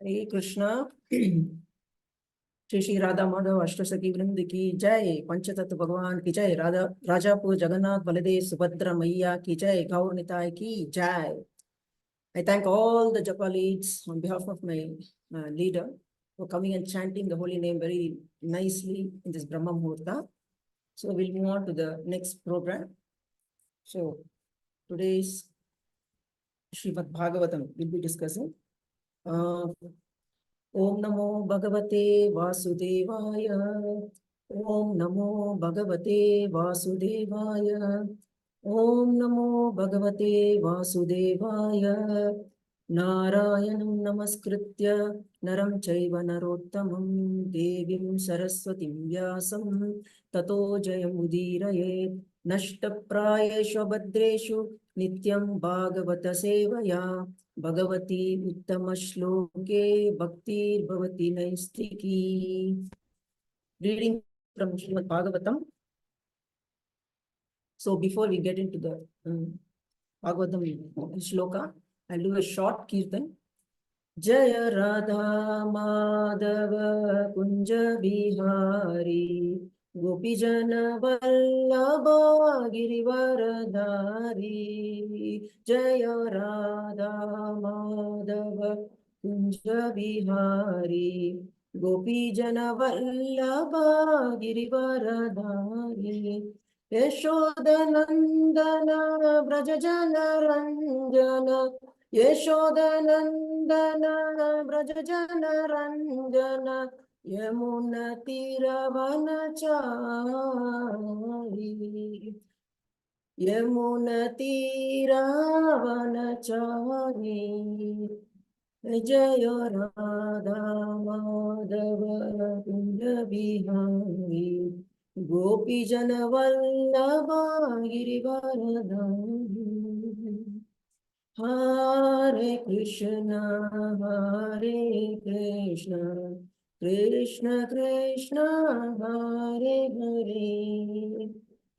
Hare Krishna. Shri Radha Madhav Ashtasaki Vrind ki jai, Panchatat Bhagavan ki jai, Rajapur Jagannath Baladev Subhadra Maiya ki jai, Gaur Nitai ki jai. I thank all the Japa leads on behalf of my leader for coming and chanting the holy name very nicely in this Brahma Muhurta. So we'll move on to the next program. So today's Srimad Bhagavatam we'll be discussing. Om Namo Bhagavate Vasudevaya. Om Namo Bhagavate Vasudevaya. Om Namo Bhagavate Vasudevaya. Narayanam Namaskritya Naram Chaiva Narottamam Devim Saraswatim Vyasam Tato Jayamudiraye Nashtaprayeshu Bhadreshu Nityam Bhagavata Sevaya Bhagavati Uttama Shloke Bhakti Bhavati Naistiki. Reading from Srimad Bhagavatam. So before we get into the Bhagavatam shloka, I'll do a short kirtan. Jaya Radha Madhava Kunja Bihari Gopijana Vallabha Girivaradhari. Jaya Radha Madhava Kunja Bihari Gopijana Vallabha Girivaradhari. Yashodanandana Vrajajana Ranjana Yashodanandana Vrajajana Ranjana Yamuna Tiravanachari Yamuna Tiravanachari Jaya Radha Madhava Kunja Bihari Gopijana Vallabha Girivaradhari. Hare Krishna, Krishna Krishna, Hare Hare,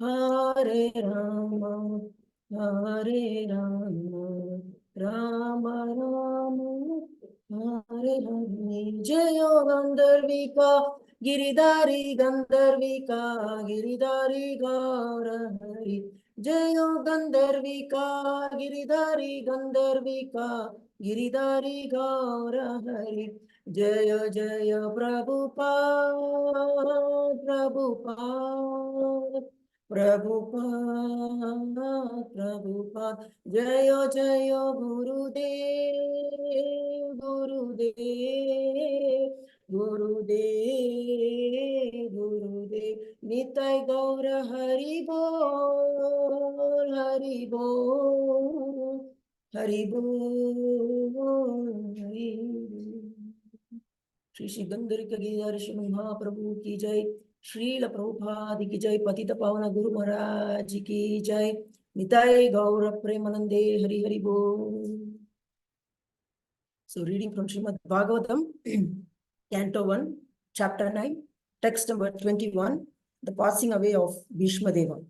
Hare Rama, Rama Rama, Hare Hare. Jaya Gandharvika, Giridhari Gandharvika, Giridhari Gaura Hari. Jayo Gandharvika, Giridhari Gandharvika, Giridhari Gaura Hari. Jaya Jaya Prabhupada, Prabhupada, Prabhupada, Prabhupada. Jaya Jaya Gurudev, Gurudev, Gurudev, Gurudev. Nitai Gaura Hari Bol, Hari Bol, Hari Bol, Hari Bol. Shri Gandharika Gidhar Shri Mahaprabhu ki jai, Srila Prabhupada ki jai, Patita Pavana Guru Maharaj ki jai, Nitai Gaura Premanande, Hari Hari Bol. So reading from Srimad Bhagavatam, Canto 1, Chapter 9, text number 21, the passing away of Bhishma Deva.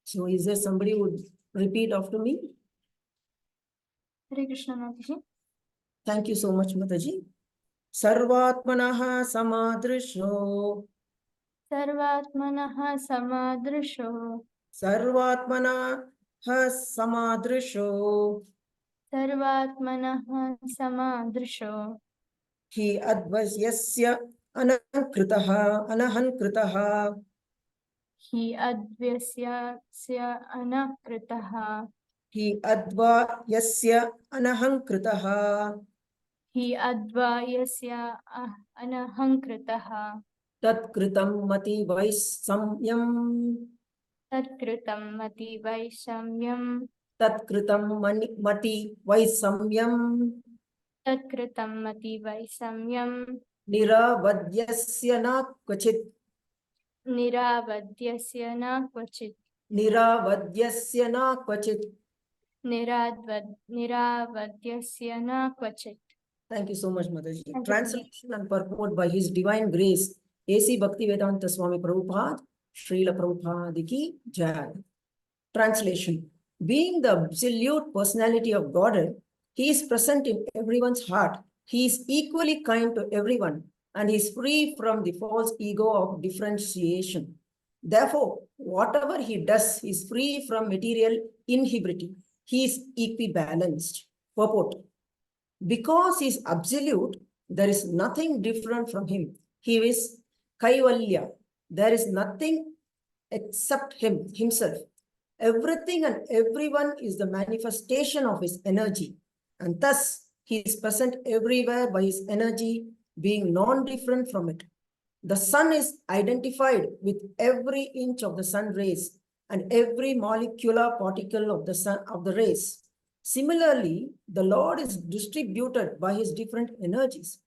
So is there somebody who would repeat after me? Hare Krishna Mataji. Thank you so much, Mataji. Sarvatmanaha samadrisho. Sarvatmanaha samadrisho. Sarvatmanaha samadrisho. Sarvatmanaha samadrisho. Hi advasyasya anahankritaha, anahankritaha. Hi advasyasya anakritaha. Hi advayasya anahankritaha. Hi advayasya anahankritaha. Tatkritam mati vaisamyam. Tatkritam mati vaisamyam. Tatkritam mati vaisamyam. Tatkritam mati vaisamyam. Niravadyasya na kvachit. Niravadyasya na kvachit. Niravadyasya na kvachit. Niravadyasya na kvachit. Thank you so much, Mataji. Translation and purport by His Divine Grace, A.C. Bhaktivedanta Swami Prabhupada, Srila Prabhupada ki Jai. Translation. Being the absolute personality of Godhead, He is present in everyone's heart. He is equally kind to everyone and is free from the false ego of differentiation. Therefore, whatever he does is free from material inhibition. He is equibalanced. Purport. Because he is absolute, there is nothing different from him. He is Kaivalya. There is nothing except himself. Everything and everyone is the manifestation of his energy. And thus, he is present everywhere by his energy, being non-different from it. The sun is identified with every inch of the sun rays and every molecular particle of the sun of the rays. Similarly, the Lord is distributed by his different energies.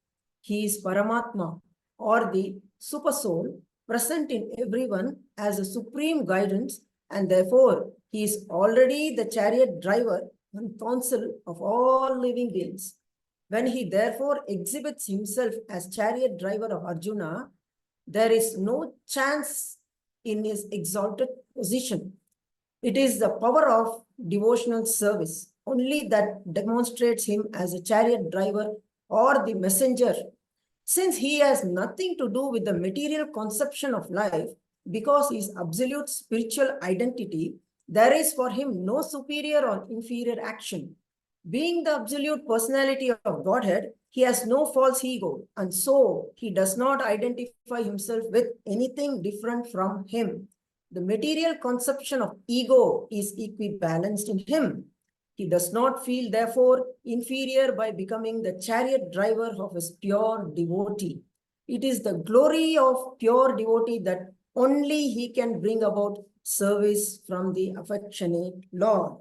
He is Paramatma, or the Supersoul, present in everyone as a supreme guidance, and therefore he is already the chariot driver and counsel of all living beings. When he therefore exhibits himself as chariot driver of Arjuna, there is no chance in his exalted position. It is the power of devotional service only that demonstrates him as a chariot driver or the messenger. Since he has nothing to do with the material conception of life, because his absolute spiritual identity, there is for him no superior or inferior action. Being the absolute personality of Godhead, he has no false ego, and so he does not identify himself with anything different from him. The material conception of ego is equibalanced in him. He does not feel, therefore, inferior by becoming the chariot driver of his pure devotee. It is the glory of pure devotee that only he can bring about service from the affectionate Lord.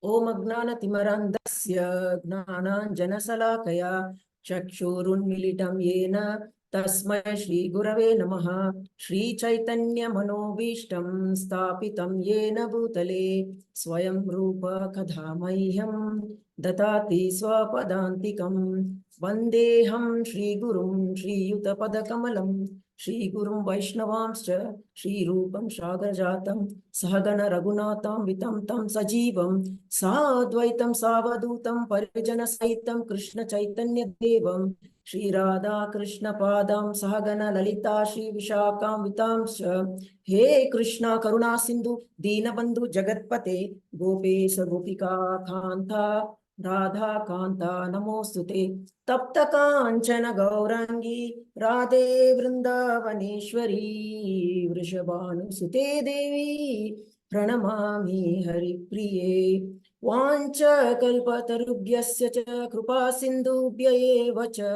Om Agnana-timarandasya Gnananjana-salakaya Chakshurunmilitam Yena Tasmai Shri Gurave Namaha Shri Chaitanya Manobishtam Stapitam Yena Bhutale Swayam Rupa Kadhamahyam Datati Swapadantikam Vandeham Shri Gurum Shri Yutapadakamalam Shri Gurum Vaishnavamscha Shri Rupam Shagrajatam Sahagana Raghunatam Vitam Tam Sajivam Sadvaitam Savadutam Parijana Saitam Krishna Chaitanya Devam Shri Radha Krishna Padam Sahagana Lalita Shri Vishakam Vitamscha He Krishna Karuna Sindhu Dinabandhu Jagatpate Gopesa Gopika Kanta Radha Kanta Namostute Tapta Kanchana Gaurangi Radhe Vrindavaneshwari Vrishabhanu Sute Devi Pranamami Haripriye Vancha Kalpatarubhyasya cha Krupa Sindhubhya eva cha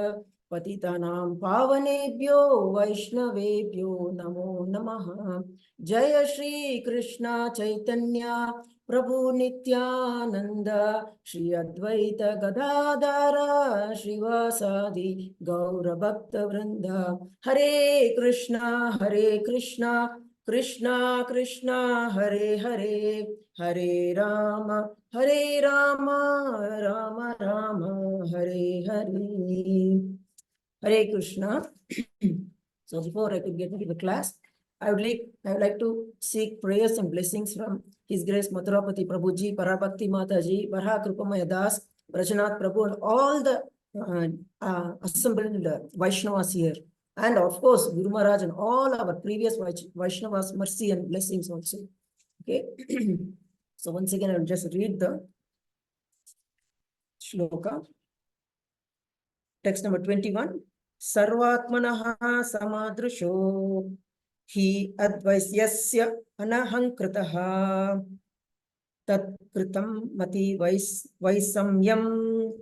Patitanam Pavanebhyo Vaishnavebhyo Namo Namaha Jaya Shri Krishna Chaitanya Prabhu Nityananda Shri Advaita Gadadara Srivasadi Gaura Bhakta Vrinda Hare Krishna Krishna Krishna Hare Hare Hare Rama Rama Rama Hare Hare Hare Krishna. So before I could get into the class, I would like to seek prayers and blessings from His Grace Mathurapati Prabhuji, Parabhakti Mataji, Varha Krupamaya Das, Brajanath Prabhu, and all the assembled Vaishnavas here. And of course, Guru Maharaj and all our previous Vaishnavas, mercy and blessings also. Okay. So once again, I will just read the shloka. Text number 21. Sarvatmanaha samadrisho hi advaisyasya anahankritaha tat kritam mati vaisamyam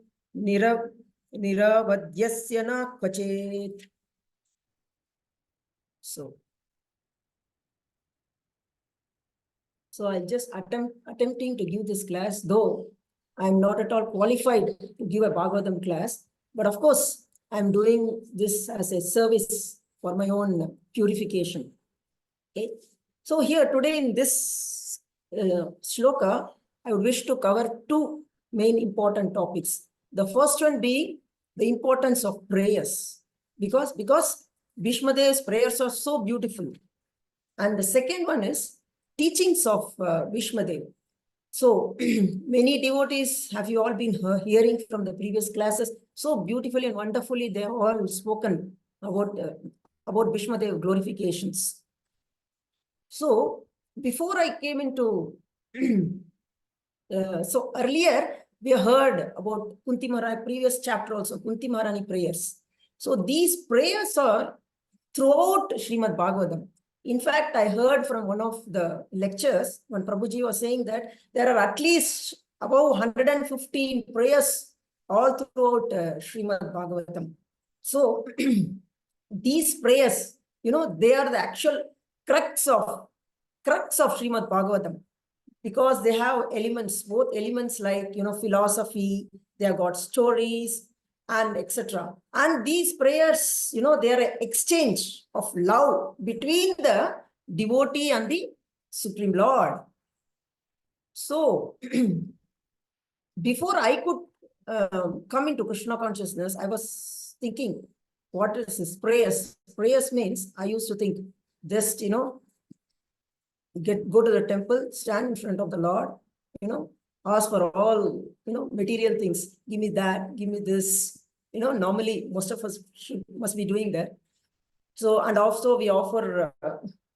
niravadyasya na kvachet. So I'll just attempting to give this class, though I'm not at all qualified to give a Bhagavatam class, but of course, I'm doing this as a service for my own purification. Okay. So here today in this shloka, I would wish to cover two main important topics. The first one being the importance of prayers, because Bhishmadeva's prayers are so beautiful. And the second one is teachings of Bhishmadeva. So many devotees, have you all been hearing from the previous classes? So beautifully and wonderfully, they have all spoken about Bhishmadev glorifications. So before I came into, so earlier we heard about Kunti Maharani, previous chapter also, Kunti Maharani prayers. So these prayers are throughout Srimad Bhagavatam. In fact, I heard from one of the lectures when Prabhuji was saying that there are at least above 115 prayers all throughout Srimad Bhagavatam. So these prayers, they are the actual crux of Srimad Bhagavatam, because they have elements, both elements like, philosophy, they have got stories and etc. And these prayers, they are an exchange of love between the devotee and the Supreme Lord. So before I could come into Krishna consciousness, I was thinking, what is this prayers? Prayers means, I used to think, just, go to the temple, stand in front of the Lord, ask for all, material things. Give me that, give me this. Normally most of us must be doing that. So, and also we offer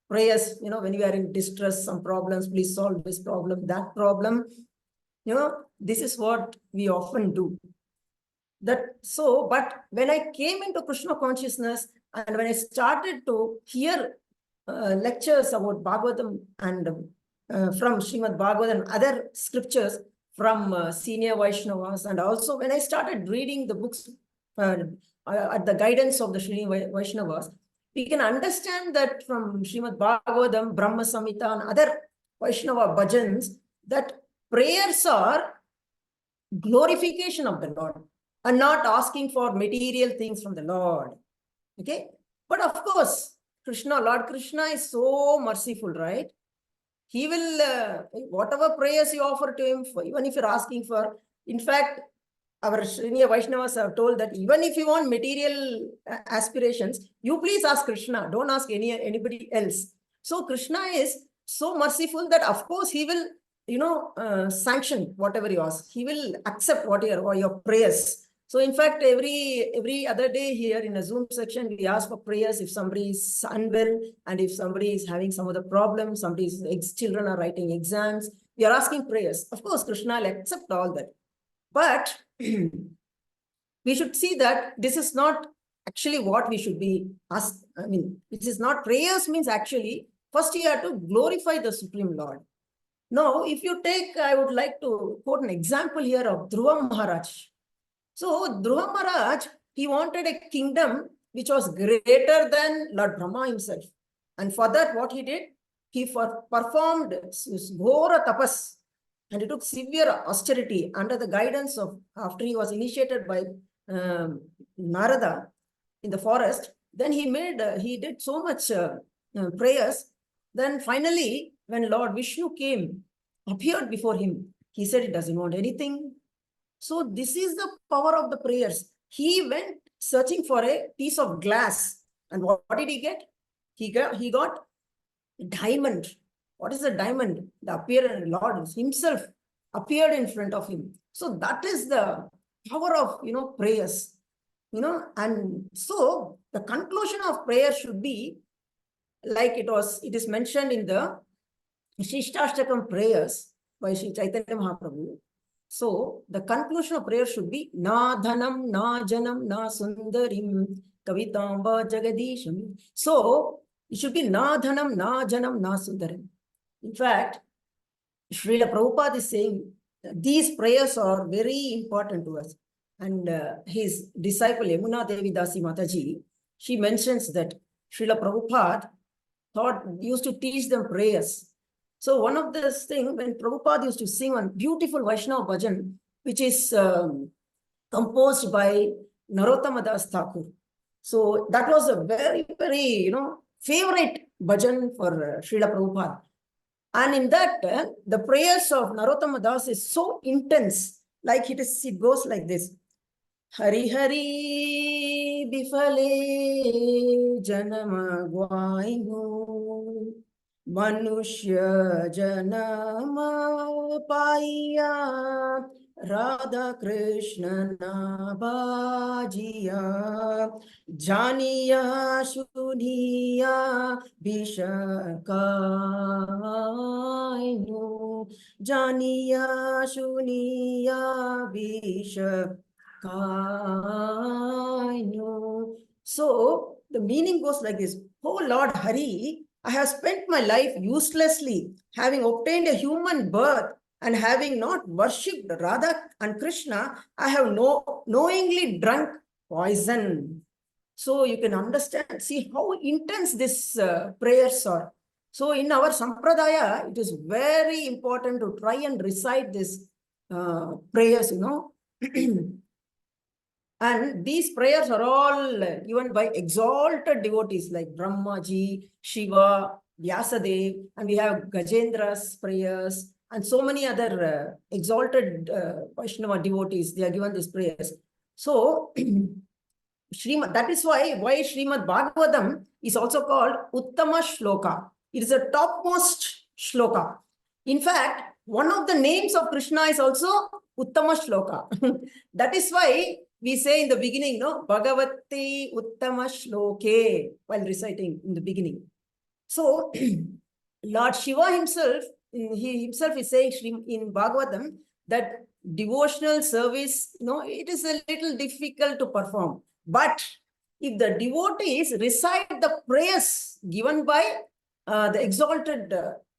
prayers, when we are in distress, some problems, please solve this problem, that problem. This is what we often do. But when I came into Krishna consciousness and when I started to hear lectures about Bhagavatam and from Srimad Bhagavatam and other scriptures from senior Vaishnavas, and also when I started reading the books at the guidance of the Senior Vaishnavas, we can understand that from Srimad Bhagavatam, Brahma Samhita and other Vaishnava bhajans, that prayers are glorification of the Lord and not asking for material things from the Lord. Okay? But of course, Lord Krishna is so merciful, right? He will, whatever prayers you offer to him, even if you're asking for, in fact, our senior Vaishnavas have told that even if you want material aspirations, you please ask Krishna, don't ask anybody else. So Krishna is so merciful that of course he will, sanction whatever you ask. He will accept your prayers. So in fact, every other day here in a Zoom section, we ask for prayers if somebody is unwell and if somebody is having some other problem, somebody's children are writing exams, we are asking prayers. Of course, Krishna will accept all that. But we should see that this is not actually what we should be asked. I mean, this is not prayers means actually, first you have to glorify the Supreme Lord. Now, if you take, I would like to quote an example here of Dhruva Maharaj. So Dhruva Maharaj, he wanted a kingdom which was greater than Lord Brahma himself. And for that, what he did? He performed Ghora Tapas, and he took severe austerity under the guidance of, after he was initiated by Narada in the forest. Then he did so much prayers. Then finally, when Lord Vishnu appeared before him, he said he doesn't want anything. So this is the power of the prayers. He went searching for a piece of glass. And what did he get? He got a diamond. What is a diamond? The appearance, Lord himself appeared in front of him. So that is the power of, prayers. And so the conclusion of prayer should be like it is mentioned in the Shishtastakam prayers by Sri Chaitanya Mahaprabhu. So the conclusion of prayer should be Na Dhanam, Na Janam, Na Sundarim, Kavitamba Jagadisham. So it should be Na Dhanam, Na Janam, Na Sundarim. In fact, Srila Prabhupada is saying these prayers are very important to us. And his disciple Yamuna Devi Dasi Mataji, she mentions that Srila Prabhupada used to teach them prayers. So one of the things, when Prabhupada used to sing one beautiful Vaishnava bhajan, which is composed by Narottama Das Thakur. So that was a very, very, favorite bhajan for Srila Prabhupada. And in that, the prayers of Narottama Das is so intense, like it goes like this. Hari Hari Bifale Janama Gwainu Manushya Janama Paiya Radha Krishna Nabhajiya Janiya Shuniya Bishakainu Janiya Shuniya Bishakainu. So the meaning goes like this: Oh Lord Hari, I have spent my life uselessly, having obtained a human birth and having not worshipped Radha and Krishna. I have knowingly drunk poison. So you can understand, see how intense these prayers are. So in our sampradaya, it is very important to try and recite these prayers, And these prayers are all given by exalted devotees like Brahmaji, Shiva, Vyasadev, and we have Gajendra's prayers and so many other exalted Vaishnava devotees. They are given these prayers. So, that is why Srimad Bhagavatam is also called Uttama Shloka. It is a topmost shloka. In fact, one of the names of Krishna is also Uttama Shloka. That is why we say in the beginning, Bhagavati Uttama Shloke, while reciting in the beginning. So, Lord Shiva himself, he himself is saying in Bhagavatam that devotional service, it is a little difficult to perform. But if the devotees recite the prayers given by the exalted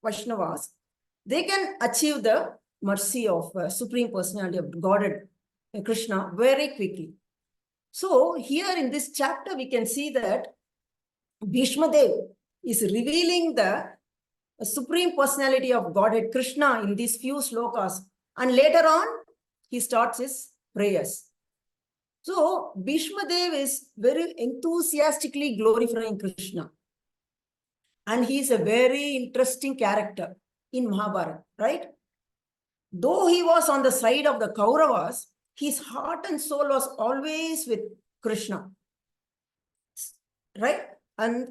Vaishnavas, they can achieve the mercy of Supreme Personality of Godhead, Krishna, very quickly. So here in this chapter, we can see that Bhishma Dev is revealing the Supreme Personality of Godhead, Krishna, in these few slokas. And later on, he starts his prayers. So Bhishma Dev is very enthusiastically glorifying Krishna. And he is a very interesting character in Mahabharata, right? Though he was on the side of the Kauravas, his heart and soul was always with Krishna, right? And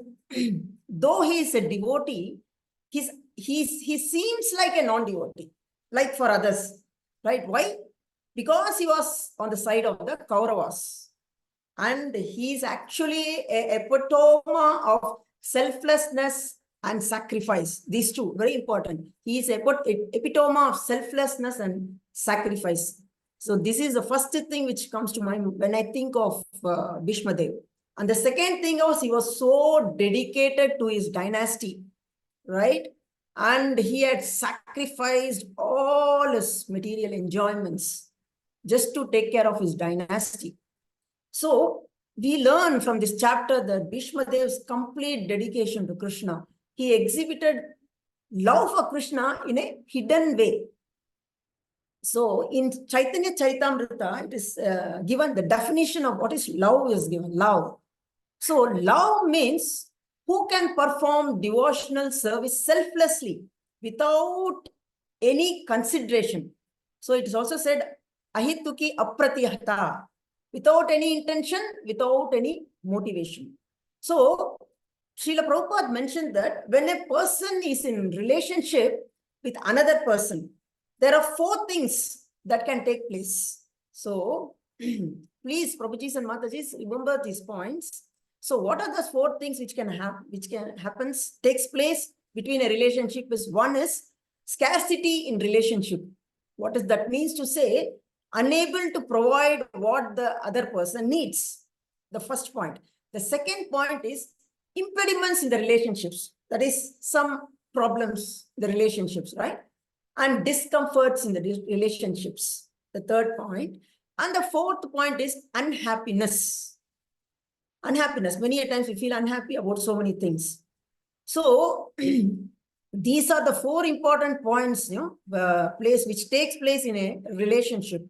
though he is a devotee, he seems like a non-devotee, like for others, right? Why? Because he was on the side of the Kauravas. And he is actually a epitome of selflessness and sacrifice. These two, very important. He is epitome of selflessness and sacrifice. So this is the first thing which comes to mind when I think of Bhishma Dev. And the second thing was he was so dedicated to his dynasty, right? And he had sacrificed all his material enjoyments just to take care of his dynasty. So we learn from this chapter that Bhishma Dev's complete dedication to Krishna. He exhibited love for Krishna in a hidden way. So in Chaitanya Chaitamrita, it is given the definition of what is love is given, love. So love means who can perform devotional service selflessly without any consideration. So it is also said, ahituki apratihata, without any intention, without any motivation. So Srila Prabhupada mentioned that when a person is in relationship with another person, there are 4 things that can take place. So please, Prabhujis and Matajis, remember these points. So what are those 4 things which can takes place between a relationship? Is one is scarcity in relationship. What does that means to say? Unable to provide what the other person needs. The first point. The second point is impediments in the relationships. That is some problems in the relationships, right? And discomforts in the relationships. The third point. And the fourth point is unhappiness. Unhappiness. Many a times we feel unhappy about so many things. So these are the 4 important points, which takes place in a relationship.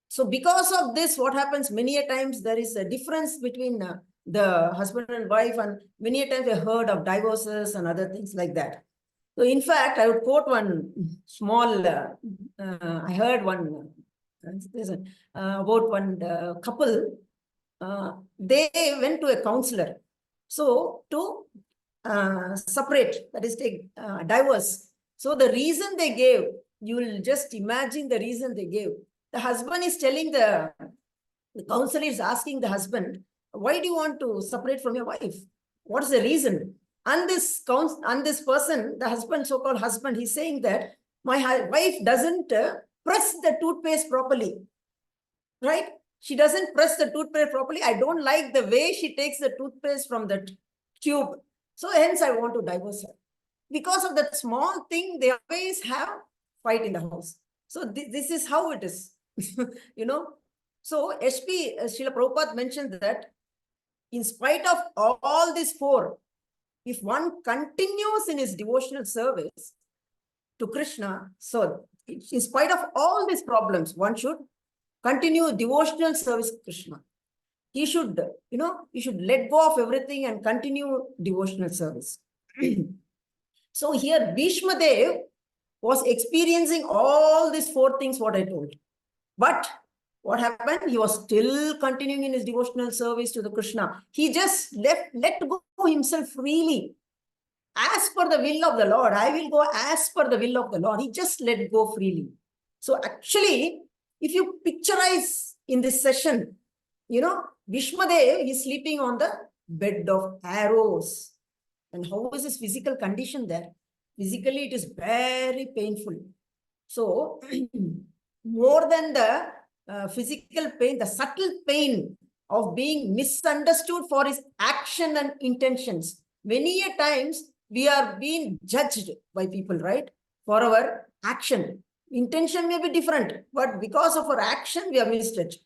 So because of this, what happens many a times there is a difference between the husband and wife, and many a times we heard of divorces and other things like that. So in fact, I would quote one small, I heard one, about one couple, they went to a counselor. So to separate, that is take divorce. So the reason they gave, you will just imagine the reason they gave. The husband is telling the counselor is asking the husband, why do you want to separate from your wife? What is the reason? And this person, the husband, so-called husband, he's saying that my wife doesn't press the toothpaste properly, right? She doesn't press the toothpaste properly. I don't like the way she takes the toothpaste from the tube. So hence I want to divorce her. Because of that small thing, they always have fight in the house. So this is how it is, you know. So SP Srila Prabhupada mentioned that in spite of all these four, if one continues in his devotional service to Krishna, so in spite of all these problems, one should continue devotional service to Krishna. He should, he should let go of everything and continue devotional service. So here Bhishma Dev was experiencing all these four things what I told. But what happened? He was still continuing in his devotional service to the Krishna. He just let go himself freely. As per the will of the Lord, I will go as per the will of the Lord. He just let go freely. So actually, if you picturize in this session, Bhishma Dev is sleeping on the bed of arrows. And how is his physical condition there? Physically, it is very painful. So, more than the physical pain, the subtle pain of being misunderstood for his action and intentions. Many a times, we are being judged by people, right? For our action. Intention may be different, but because of our action, we are misjudged.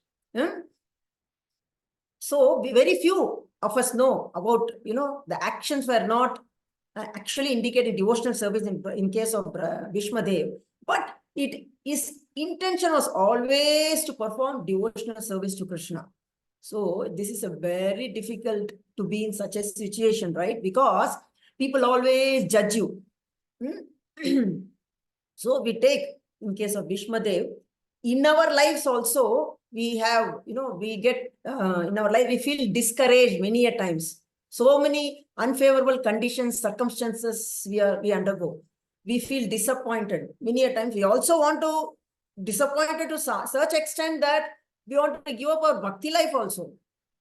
So, very few of us know about, the actions were not actually indicated devotional service in case of Bhishma Dev. But his intention was always to perform devotional service to Krishna. So this is a very difficult to be in such a situation, right? Because people always judge you. So we take, in case of Bhishma Dev, in our lives also, we have, we get, in our life, we feel discouraged many a times. So many unfavorable conditions, circumstances we undergo. We feel disappointed. Many a times we also want to disappointed to such extent that we want to give up our bhakti life also.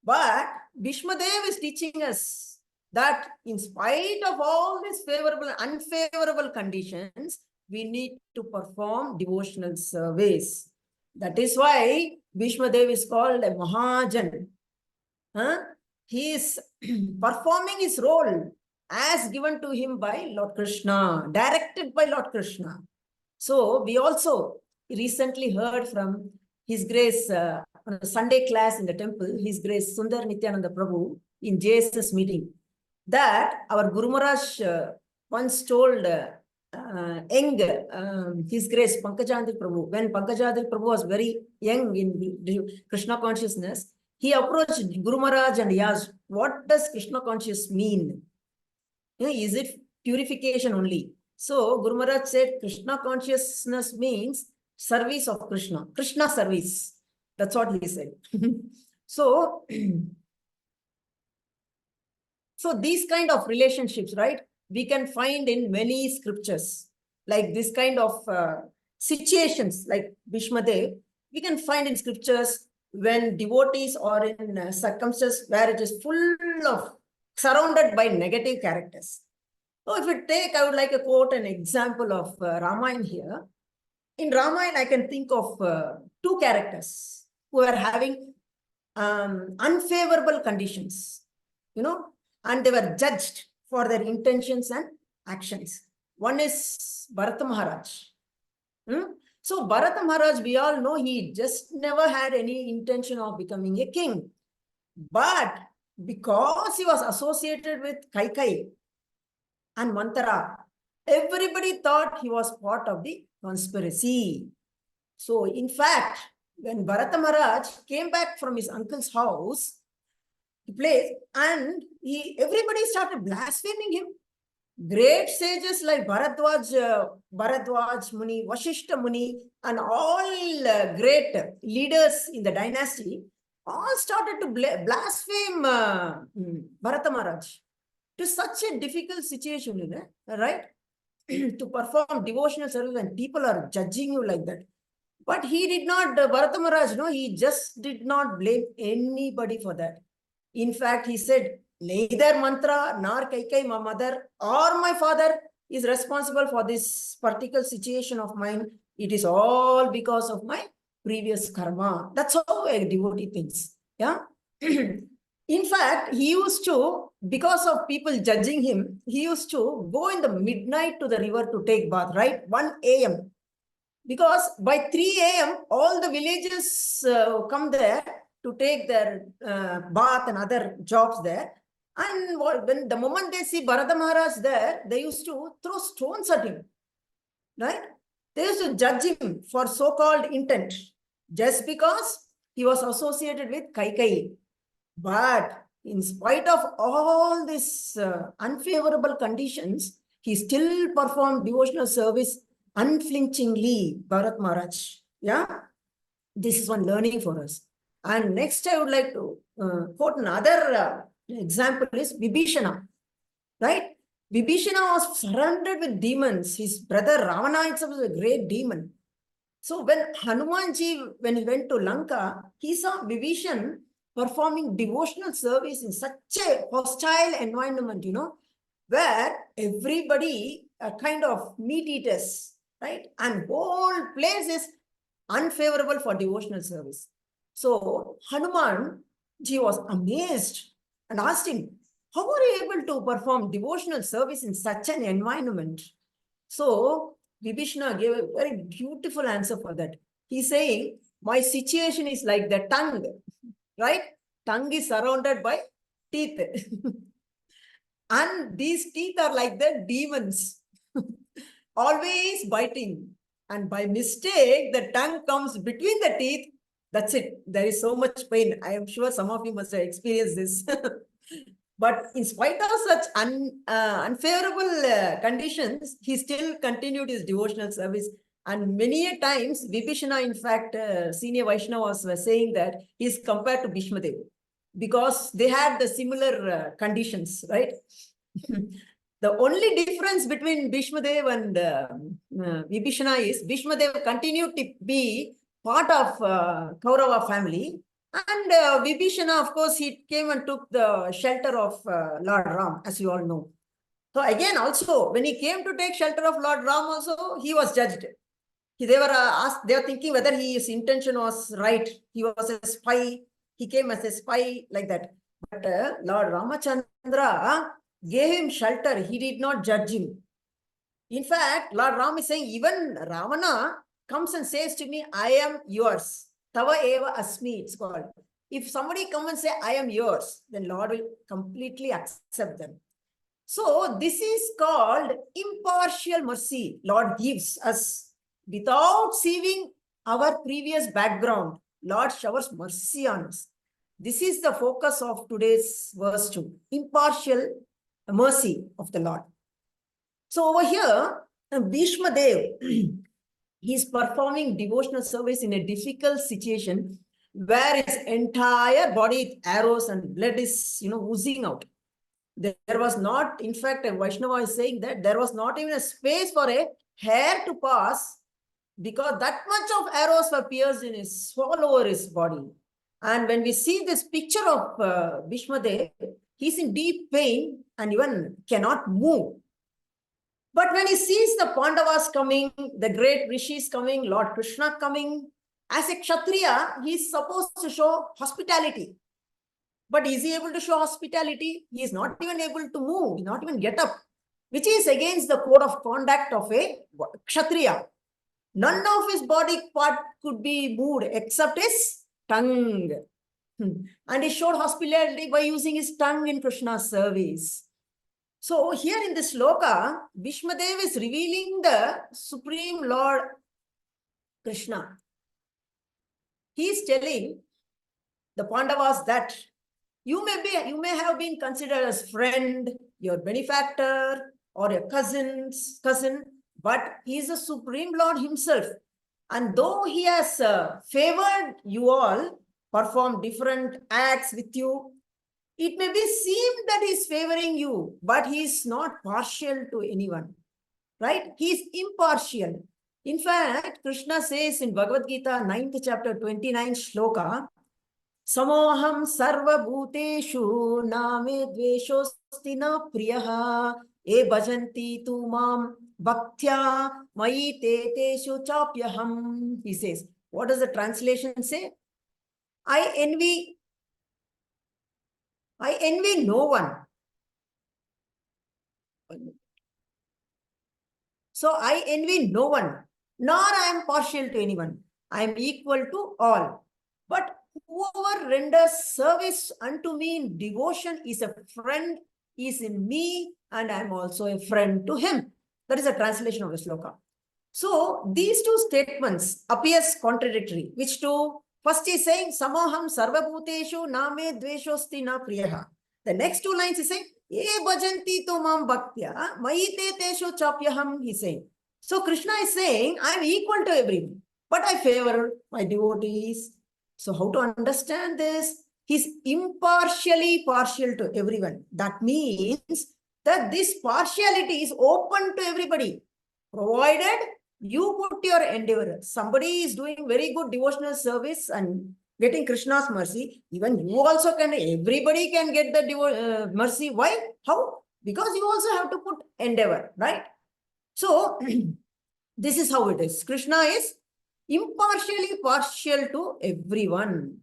But Bhishma Dev is teaching us that in spite of all these favorable, unfavorable conditions, we need to perform devotional service. That is why Bhishma Dev is called a Mahajan. He is performing his role as given to him by Lord Krishna, directed by Lord Krishna. So we also recently heard from His Grace, on a Sunday class in the temple, His Grace Sundar Nityananda Prabhu in JSS meeting, that our Guru Maharaj once told His Grace Pankajadri Prabhu, when Pankajadri Prabhu was very young in Krishna consciousness, he approached Guru Maharaj and asked, what does Krishna consciousness mean? Is it purification only? So Guru Maharaj said, Krishna consciousness means service of Krishna, Krishna service. That's what he said. So these kind of relationships, right, we can find in many scriptures. Like this kind of situations, like Bhishma Dev, we can find in scriptures when devotees are in circumstances where it is full of, surrounded by negative characters. So if we take, I would like to quote an example of Ramayana here. In Ramayana, I can think of two characters who are having unfavorable conditions, and they were judged for their intentions and actions. One is Bharata Maharaj. So Bharata Maharaj, we all know he just never had any intention of becoming a king. But because he was associated with Kaikai and Mantara, everybody thought he was part of the conspiracy. So in fact, when Bharata Maharaj came back from his uncle's house, place, and everybody started blaspheming him. Great sages like Bharadwaj Muni, Vashishta Muni, and all great leaders in the dynasty all started to blaspheme Bharata Maharaj. to such a difficult situation, right? To perform devotional service when people are judging you like that. But he did not, Bharata Maharaj, no, he just did not blame anybody for that. In fact, he said, neither Mantra nor Kaikai, my mother or my father is responsible for this particular situation of mine. It is all because of my previous karma. That's how a devotee thinks. Yeah. In fact, he used to, because of people judging him, he used to go in the midnight to the river to take bath, right? 1 a.m. Because by 3 a.m., all the villages come there to take their bath and other jobs there. And when the moment they see Bharata Maharaj there, they used to throw stones at him, right? They used to judge him for so-called intent, just because he was associated with Kaikai. But in spite of all these unfavorable conditions, he still performed devotional service unflinchingly, Bharat Maharaj. Yeah, this is one learning for us. And next, I would like to quote another example is Vibhishana, right? Vibhishana was surrounded with demons. His brother Ravana itself was a great demon. So when Hanumanji, when he went to Lanka, he saw Vibhishan performing devotional service in such a hostile environment, where everybody are kind of meat eaters, right? And whole place is unfavorable for devotional service. So Hanumanji was amazed and asked him, how are you able to perform devotional service in such an environment? So Vibhishana gave a very beautiful answer for that. He's saying, my situation is like the tongue, right? Tongue is surrounded by teeth. And these teeth are like the demons, always biting. And by mistake, the tongue comes between the teeth. That's it. There is so much pain. I am sure some of you must have experienced this. But in spite of such unfavorable conditions, he still continued his devotional service. And many a times, Vibhishana, in fact, senior Vaishnava was saying that he is compared to Bhishmadev because they had the similar conditions, right? The only difference between Bhishmadev and Vibhishana is Bhishmadev continued to be part of Kaurava family. And Vibhishana, of course, he came and took the shelter of Lord Ram, as you all know. So again, also, when he came to take shelter of Lord Ram also, he was judged. They were asked, they were thinking whether his intention was right. He was a spy. He came as a spy like that. But Lord Ramachandra gave him shelter. He did not judge him. In fact, Lord Ram is saying, even Ravana comes and says to me, I am yours. Tava eva asmi, it's called. If somebody come and say, I am yours, then Lord will completely accept them. So this is called impartial mercy. Lord gives us without seeing our previous background. Lord showers mercy on us. This is the focus of today's verse 2. Impartial mercy of the Lord. So over here, Bhishma Dev, he's performing devotional service in a difficult situation where his entire body, arrows and blood is, oozing out. There was not, in fact, a Vaishnava is saying that there was not even a space for a hair to pass because that much of arrows were pierced in his, all over his body. And when we see this picture of Bhishma Dev, he's in deep pain and even cannot move. But when he sees the Pandavas coming, the great rishis coming, Lord Krishna coming, as a Kshatriya, he is supposed to show hospitality. But is he able to show hospitality? He is not even able to move, not even get up, which is against the code of conduct of a Kshatriya. None of his body part could be moved except his tongue. And he showed hospitality by using his tongue in Krishna's service. So here in this sloka, Bhishmadev is revealing the Supreme Lord Krishna. He is telling the Pandavas that you may have been considered as friend, your benefactor, or your cousin, but he is the Supreme Lord himself. And though he has favored you all, performed different acts with you, It may be seem that he's favoring you, but he's not partial to anyone, right? He's impartial. In fact, Krishna says in Bhagavad Gita, 9th chapter, 29th shloka, Samoham sarva bhuteshu name dveshosti na priyaha e bhajanti tu mam bhaktya mai te teshu chapyaham. He says, what does the translation say? I envy no one. So I envy no one, nor I am partial to anyone. I am equal to all. But whoever renders service unto me in devotion is a friend, is in me, and I am also a friend to him. That is a translation of the sloka. So these two statements appears contradictory. Which two? First is saying, Samoham sarvabhuteshu name dveshosti na priyaha. The next two lines is saying, Ye bhajanti tu mam bhaktya, maite tesho chapyaham, he is saying. So Krishna is saying, I am equal to everyone, but I favor my devotees. So how to understand this? He's impartially partial to everyone. That means that this partiality is open to everybody, provided you put your endeavor. Somebody is doing very good devotional service and getting Krishna's mercy. Even you also can, everybody can get the mercy. Why? How? Because you also have to put endeavor, right? So, this is how it is. Krishna is impartially partial to everyone.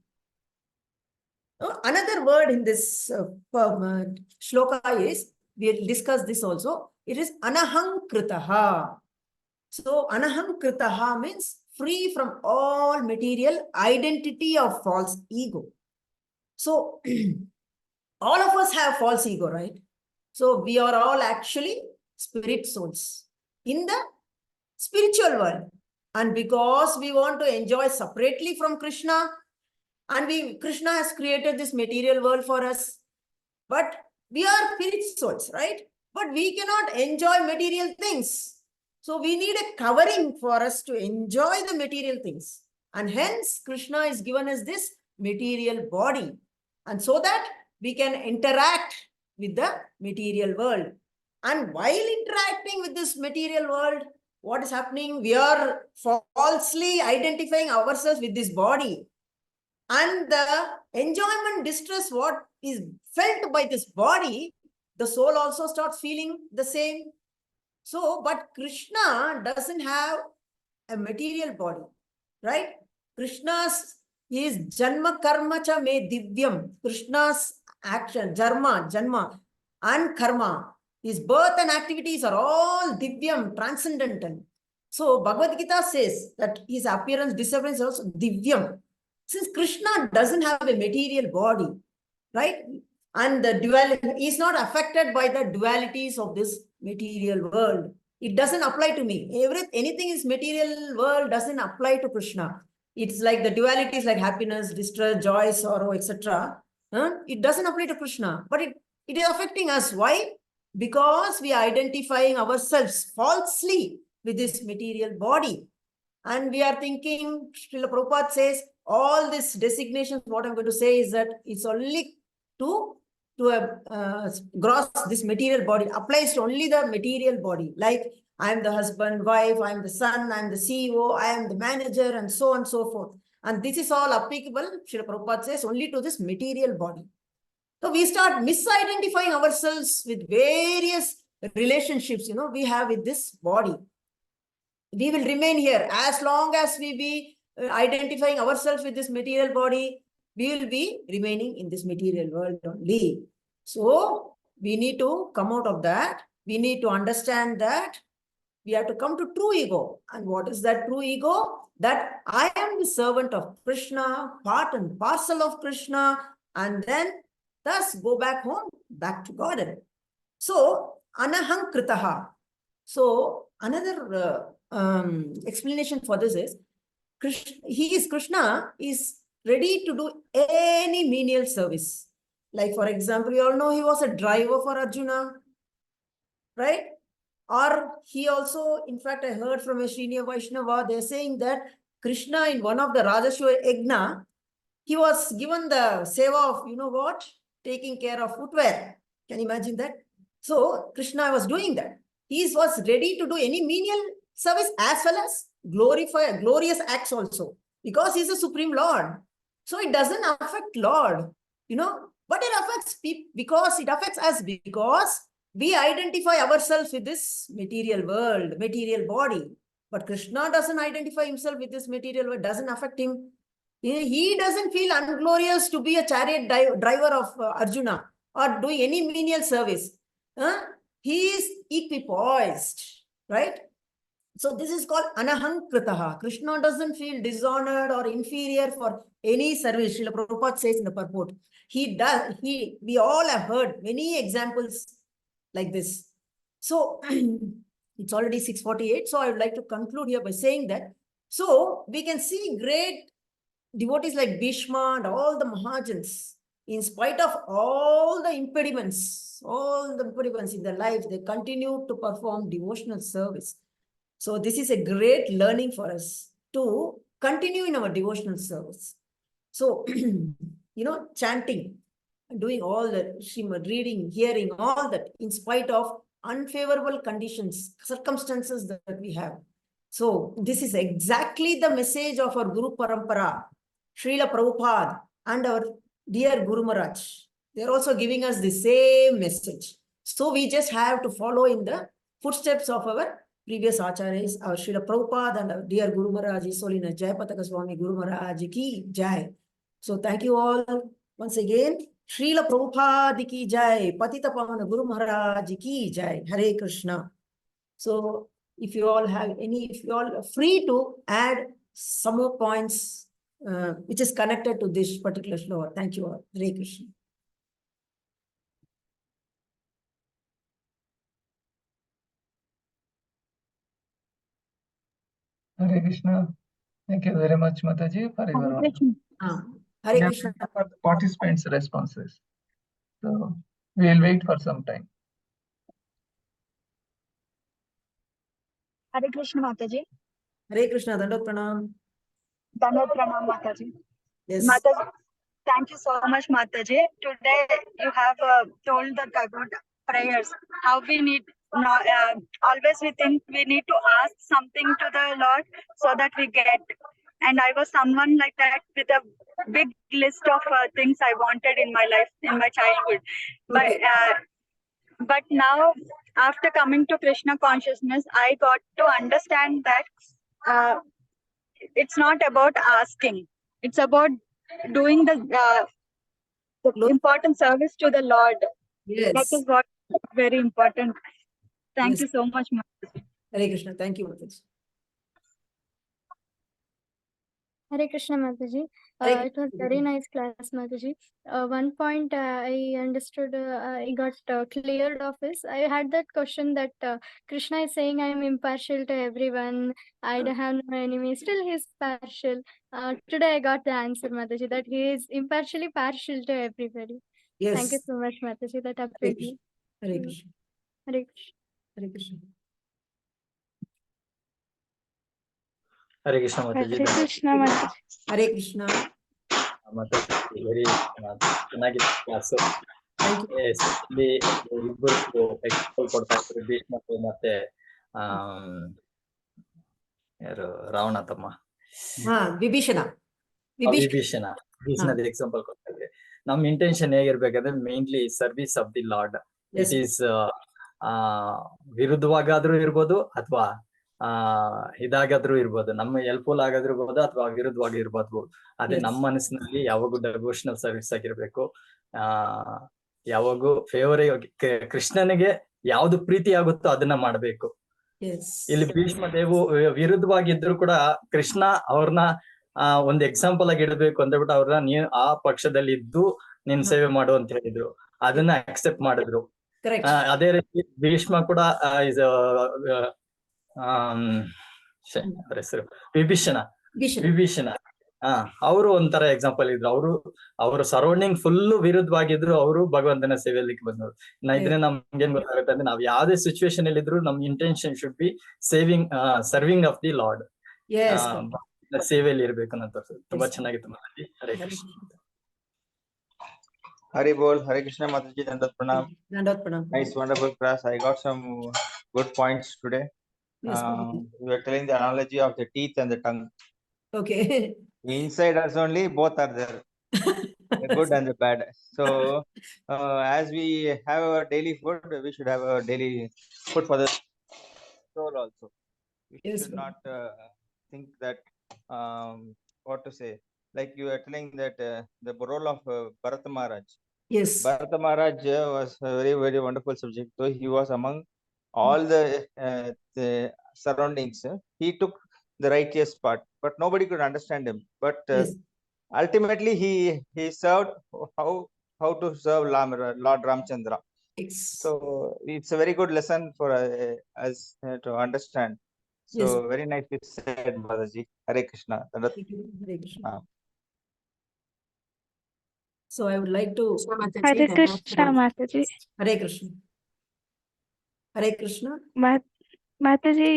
Another word in this shloka is, we'll discuss this also, it is anahankritaha. So, anahankritaha means free from all material identity of false ego. So, all of us have false ego, right? So, we are all actually spirit souls in the spiritual world. And because we want to enjoy separately from Krishna, and Krishna has created this material world for us, but we are spirit souls, right? But we cannot enjoy material things. So we need a covering for us to enjoy the material things. And hence, Krishna is given us this material body. And so that we can interact with the material world. And while interacting with this material world, what is happening? We are falsely identifying ourselves with this body. And the enjoyment, distress, what is felt by this body, the soul also starts feeling the same. So, but Krishna doesn't have a material body, right? Krishna's is janma karma cha me divyam. Krishna's action, janma and karma, his birth and activities are all divyam, transcendental. So Bhagavad Gita says that his appearance, disappearance is also divyam. Since Krishna doesn't have a material body, right? And the duality is not affected by the dualities of this material world. It doesn't apply to me. Anything is material world doesn't apply to Krishna. It's like the dualities like happiness, distress, joy, sorrow, etc. It doesn't apply to Krishna, but it is affecting us. Why? Because we are identifying ourselves falsely with this material body. And we are thinking, Srila Prabhupada says, all these designations, what I'm going to say is that it's only to gross, this material body applies to only the material body. Like I am the husband, wife, I am the son, I am the CEO, I am the manager, and so on and so forth. And this is all applicable, Srila Prabhupada says, only to this material body. So we start misidentifying ourselves with various relationships, we have with this body. We will remain here as long as we be identifying ourselves with this material body. We will be remaining in this material world only. So we need to come out of that. We need to understand that we have to come to true ego. And what is that true ego? That I am the servant of Krishna, part and parcel of Krishna, and then thus go back home, back to Godhead. So anahankritaha. So another explanation for this is Krishna is ready to do any menial service. Like, for example, you all know he was a driver for Arjuna, right? Or he also, in fact, I heard from a Sriniya Vaishnava, they're saying that Krishna in one of the Rajashwa Yajna, he was given the seva of, you know what? taking care of footwear. Can you imagine that? So Krishna was doing that. He was ready to do any menial service as well as glorious acts also, because he's a supreme Lord. So it doesn't affect Lord, but it affects people, because it affects us, because we identify ourselves with this material world, material body. But Krishna doesn't identify himself with this material world, doesn't affect him. He doesn't feel unglorious to be a chariot driver of Arjuna or doing any menial service. He is equipoised, right? So this is called anahankritaha. Krishna doesn't feel dishonored or inferior for any service. Srila Prabhupada says in the purport. He does. We all have heard many examples like this. So it's already 6:48. So I would like to conclude here by saying that. So we can see great devotees like Bhishma and all the Mahajans, in spite of all the impediments in their lives, they continue to perform devotional service. So this is a great learning for us to continue in our devotional service. So, chanting, doing all the Srimad, reading, hearing, all that, in spite of unfavorable conditions, circumstances that we have. So this is exactly the message of our Guru Parampara, Srila Prabhupada, and our dear Guru Maharaj. They're also giving us the same message. So we just have to follow in the footsteps of our previous acharyas, our Srila Prabhupada and our dear Guru Maharaj, Solina Jayapataka Swami Guru Maharaj ki Jai. So thank you all once again. Srila Prabhupada ki Jai, Patita Pavana Guru Maharaj ki Jai, Hare Krishna. So if you all are free to add some more points which is connected to this particular shloka. Thank you all. Hare Krishna. Hare Krishna. Thank you very much, Mataji, for your Hare Krishna. For the participants' responses. So we will wait for some time. Hare Krishna, Mataji. Hare Krishna. Dandot Pranam. Dandot Pranam, Mataji. Yes. Mataji, thank you so much, Mataji. Today you have told that about prayers, how we need always we think we need to ask something to the Lord so that we get. And I was someone like that with a big list of things I wanted in my life, in my childhood. Okay. But now, after coming to Krishna consciousness, I got to understand that it's not about asking. It's about doing the important service to the Lord. Yes. That is what is very important. Thank Yes. you so much, Mataji. Hare Krishna. Thank you, Mataji. Hare Krishna, Mataji. Hare It was very nice class, Mataji. One point I understood, I got cleared off is, I had that question that Krishna is saying I am impartial to everyone, I don't have no enemy, still he is partial. Today I got the answer, Mataji, that he is impartially partial to everybody. Yes. Thank you so much, Mataji, that Hare appealed Krishna. me. Hare Krishna. Hare Krishna. Hare Krishna. Hare Krishna, Mataji. Hare Krishna, Mataji. Hare Krishna. Mataji, very ಚೆನ್ನಾಗಿತ್ತು class. Thank you. Especially ಇಬ್ಬರು example ಕೊಡ್ತಾ ಇದ್ರು, ಭೀಷ್ಮ ಮತ್ತೆ ಯಾರು ರಾವಣ ತಮ್ಮ Vibhishana. ವಿಭೀಷಣದ example ಕೊಡ್ತಾ ಇದ್ರಿ. ನಮ್ ಇಂಟೆನ್ಷನ್ ಹೇಗಿರ್ಬೇಕಂದ್ರೆ mainly service of the Lord. It is ವಿರುದ್ಧವಾಗಾದ್ರೂ ಇರ್ಬೋದು ಅಥವಾ ಇದಾಗಾದ್ರೂ ಇರ್ಬೋದು, ನಮ್ಮ ಹೆಲ್ಪ್ಫುಲ್ ಆಗಾದ್ರೂ ಇರ್ಬೋದು ಅಥವಾ ವಿರುದ್ಧವಾಗಿ ಇರ್ಬೋದು. ಅದೇ ನಮ್ಮ ಮನಸ್ಸಿನಲ್ಲಿ ಯಾವಾಗೂ ಡೆವೋಷನಲ್ ಸರ್ವಿಸ್ ಆಗಿರ್ಬೇಕು. ಯಾವಾಗೂ ಫೇವರ್ ಕೃಷ್ಣನಿಗೆ ಯಾವ್ದು ಪ್ರೀತಿ ಆಗುತ್ತೋ ಅದನ್ನ ಮಾಡ್ಬೇಕು. ಇಲ್ಲಿ ಭೀಷ್ಮ ದೇವು ವಿರುದ್ಧವಾಗಿದ್ರು ಕೂಡ ಕೃಷ್ಣ ಅವ್ರನ್ನ ಒಂದ್ ಎಕ್ಸಾಂಪಲ್ ಆಗಿ ಇಡಬೇಕು ಅಂದ್ಬಿಟ್ಟು ಅವ್ರನ್ನ ನೀವ್ ಆ ಪಕ್ಷದಲ್ಲಿ ಇದ್ದು ನಿನ್ ಸೇವೆ ಮಾಡು ಅಂತ ಹೇಳಿದ್ರು. ಅದನ್ನ ಅಕ್ಸೆಪ್ಟ್ ಮಾಡಿದ್ರು. ಅದೇ ರೀತಿ ಭೀಷ್ಮ ಕೂಡ ಹೆಸರು ವಿಭೀಷಣ ಅವರು ಒಂಥರ ಎಕ್ಸಾಂಪಲ್ ಇದ್ರು. ಅವರು ಸರೌಂಡಿಂಗ್ ಫುಲ್ ವಿರುದ್ಧವಾಗಿದ್ರು, ಅವರು ಭಗವಂತನ ಸೇವೆಯಲ್ಲಿ ಬಂದ್ರು. ಇದ್ರೆ ನಮ್ಗೆ ಏನ್ ಗೊತ್ತಾಗುತ್ತೆ ಅಂದ್ರೆ ನಾವ್ ಯಾವ್ದೇ ಸಿಚುವೇಶನ್ ಅಲ್ಲಿ ಇದ್ರು ನಮ್ intention should be serving of the lord, ಸೇವೆಯಲ್ಲಿ ಇರ್ಬೇಕು ಅಂತ. ತುಂಬಾ ಚೆನ್ನಾಗಿತ್ತು. Hare Krishna. Hari Bol, Hare Krishna Mataji, Dandat Pranam. Dandat Pranam. Nice, wonderful class. I got some good points today. Yes, Prabhuji. We were telling the analogy of the teeth and the tongue. Okay. Inside us only, both are there, the good and the bad. So, as we have our daily food, we should have a daily food for the soul also. We Yes, should Prabhu. not think that, what to say, like you are telling that the role of Bharata Maharaj. Yes. Bharata Maharaj was a very, very wonderful subject. So he was among all the surroundings. He took the righteous part, but nobody could understand him. But Yes. ultimately, he served how to serve Lord Ramchandra. Yes. So it's a very good lesson for us to understand. So Yes. very nicely said, Balaji. Hare Krishna. Thank you. Hare Krishna. Ah. So I would like to Hare Krishna, Mataji. Hare Krishna. Hare Krishna. Mataji,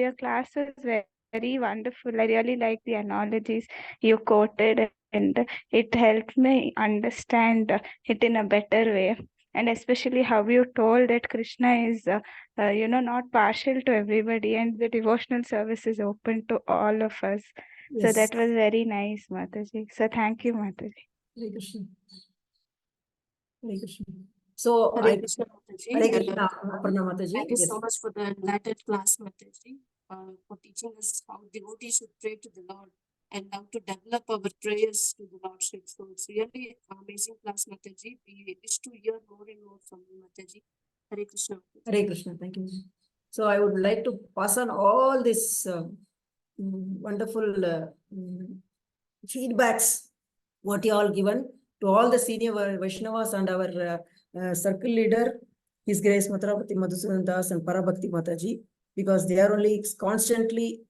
your class was very wonderful. I really like the analogies you quoted, and it helped me understand it in a better way. And especially how you told that Krishna is, not partial to everybody, and the devotional service is open to all of us. So Yes. that was very nice, Mataji. So thank you, Mataji. Hare Krishna. Hare Krishna. So Hare Krishna, Mataji. Hare Krishna. Pranam, Mataji. Thank you Yes. so much for the enlightened class, Mataji, for teaching us how devotees should pray to the Lord and how to develop our prayers to the Lordship. So it's really amazing class, Mataji. We wish to hear more and more from you, Mataji. Hare Krishna. Mataji. Hare Krishna. Thank you. So I would like to pass on all this wonderful feedbacks, what you all given to all the senior Vaishnavas and our circle leader, His Grace Matrapati Madhusudan Das and Parabhakti Mataji, because they are only constantly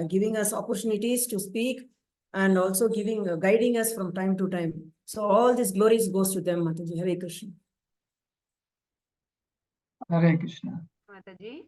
giving us opportunities to speak and also guiding us from time to time. So all these glories goes to them, Mataji. Hare Krishna. Hare Krishna. Mataji.